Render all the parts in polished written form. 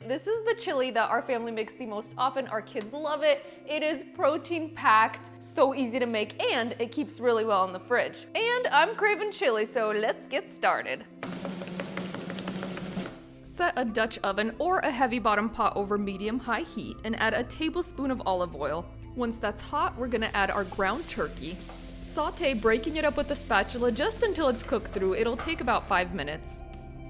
This is the chili that our family makes the most often. Our kids love it. It is protein packed, so easy to make, and it keeps really well in the fridge. And I'm craving chili, so let's get started. Set a Dutch oven or a heavy bottom pot over medium-high heat and add a tablespoon of olive oil. Once that's hot, we're gonna add our ground turkey. Saute, breaking it up with a spatula just until it's cooked through. It'll take about 5 minutes.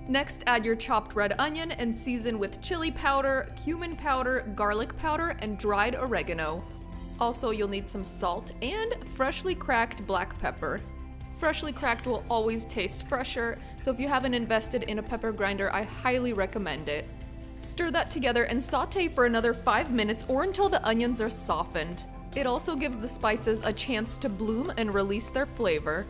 Next, add your chopped red onion and season with chili powder, cumin powder, garlic powder, and dried oregano. Also, you'll need some salt and freshly cracked black pepper. Freshly cracked will always taste fresher, so if you haven't invested in a pepper grinder, I highly recommend it. Stir that together and saute for another 5 minutes or until the onions are softened. It also gives the spices a chance to bloom and release their flavor.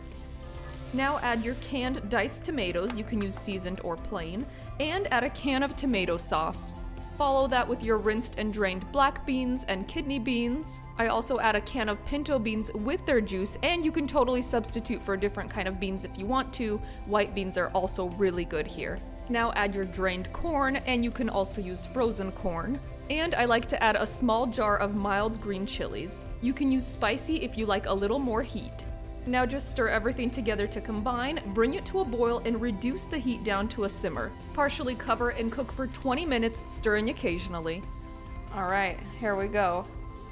Now add your canned diced tomatoes, you can use seasoned or plain, and add a can of tomato sauce. Follow that with your rinsed and drained black beans and kidney beans. I also add a can of pinto beans with their juice, and you can totally substitute for a different kind of beans if you want to. White beans are also really good here. Now add your drained corn, and you can also use frozen corn. And I like to add a small jar of mild green chilies. You can use spicy if you like a little more heat. Now just stir everything together to combine, bring it to a boil, and reduce the heat down to a simmer. Partially cover and cook for 20 minutes, stirring occasionally. All right, here we go.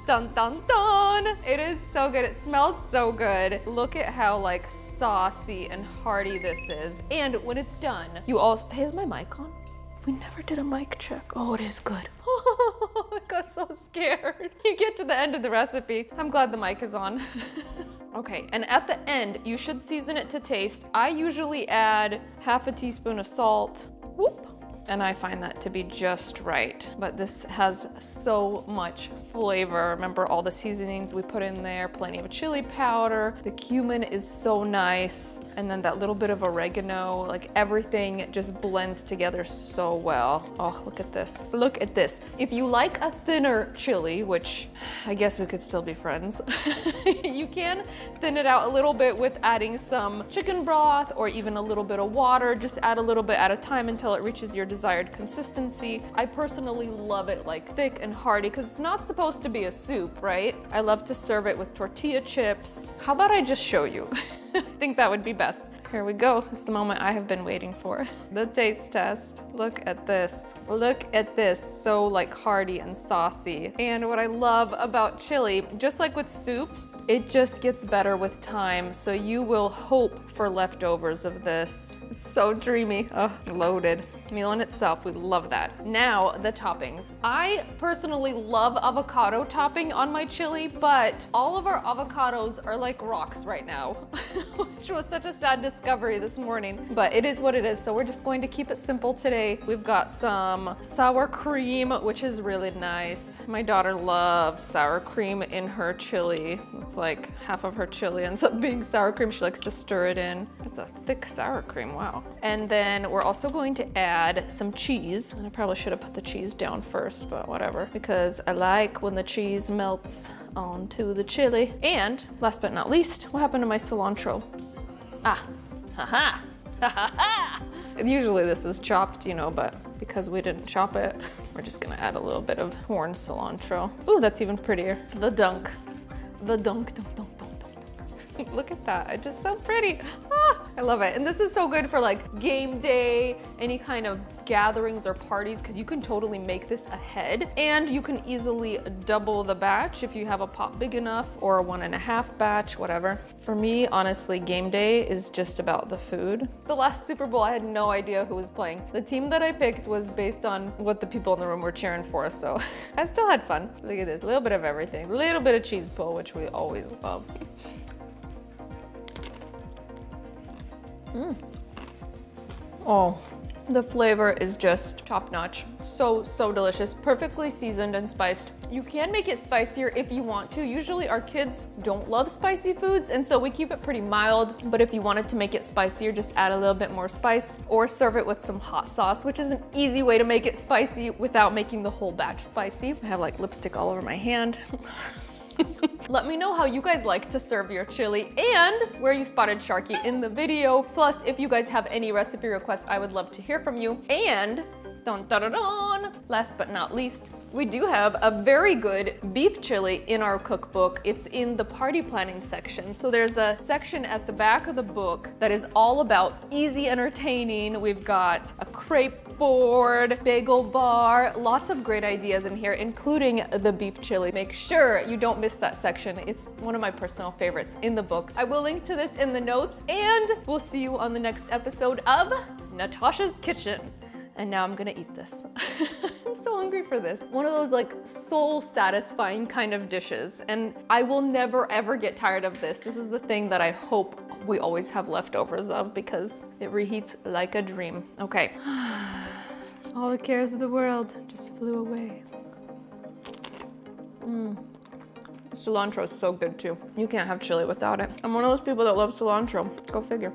Dun dun dun! It is so good, it smells so good. Look at how like saucy and hearty this is. And when it's done, you also, hey, is my mic on? We never did a mic check. Oh, it is good. Oh, I got so scared. You get to the end of the recipe. I'm glad the mic is on. Okay, and at the end, you should season it to taste. I usually add half a teaspoon of salt. Whoop. And I find that to be just right. But this has so much flavor. Remember all the seasonings we put in there, plenty of chili powder. The cumin is so nice. And then that little bit of oregano, like everything just blends together so well. Oh, look at this. Look at this. If you like a thinner chili, which I guess we could still be friends, you can thin it out a little bit with adding some chicken broth or even a little bit of water. Just add a little bit at a time until it reaches your desired consistency. I personally love it like thick and hearty because it's not supposed to be a soup, right? I love to serve it with tortilla chips. How about I just show you? I think that would be best. Here we go. It's the moment I have been waiting for. The taste test. Look at this. Look at this. So like hearty and saucy. And what I love about chili, just like with soups, it just gets better with time. So you will hope for leftovers of this. It's so dreamy. Oh, loaded. Meal in itself, we love that. Now, the toppings. I personally love avocado topping on my chili, but all of our avocados are like rocks right now, which was such a sad discovery this morning, but it is what it is. So we're just going to keep it simple today. We've got some sour cream, which is really nice. My daughter loves sour cream in her chili. It's like half of her chili ends up being sour cream. She likes to stir it in. It's a thick sour cream, wow. And then we're also going to add some cheese. And I probably should have put the cheese down first, but whatever, because I like when the cheese melts onto the chili. And last but not least, what happened to my cilantro? Ah, haha, ha ha ha. Usually this is chopped, you know, but because we didn't chop it, we're just gonna add a little bit of horned cilantro. Ooh, that's even prettier. The dunk, dunk, dunk, dunk, dunk. Look at that, it's just so pretty. Ah, I love it. And this is so good for like game day, any kind of gatherings or parties, because you can totally make this ahead. And you can easily double the batch if you have a pot big enough, or a 1.5 batch, whatever. For me, honestly, game day is just about the food. The last Super Bowl, I had no idea who was playing. The team that I picked was based on what the people in the room were cheering for, so I still had fun. Look at this, a little bit of everything. A little bit of cheese pull, which we always love. Oh, the flavor is just top notch. So delicious, perfectly seasoned and spiced. You can make it spicier if you want to. Usually our kids don't love spicy foods, and so we keep it pretty mild. But if you wanted to make it spicier, just add a little bit more spice or serve it with some hot sauce, which is an easy way to make it spicy without making the whole batch spicy. I have like lipstick all over my hand. Let me know how you guys like to serve your chili and where you spotted Sharky in the video. Plus, if you guys have any recipe requests, I would love to hear from you. And Dun, dun, dun, dun. Last but not least, we do have a very good beef chili in our cookbook. It's in the party planning section. So there's a section at the back of the book that is all about easy entertaining. We've got a crepe board, bagel bar, lots of great ideas in here, including the beef chili. Make sure you don't miss that section. It's one of my personal favorites in the book. I will link to this in the notes, and we'll see you on the next episode of Natasha's Kitchen. And now I'm gonna eat this. I'm so hungry for this. One of those like soul satisfying kind of dishes. And I will never ever get tired of this. This is the thing that I hope we always have leftovers of because it reheats like a dream. Okay. All the cares of the world just flew away. Cilantro is so good too. You can't have chili without it. I'm one of those people that love cilantro. Go figure.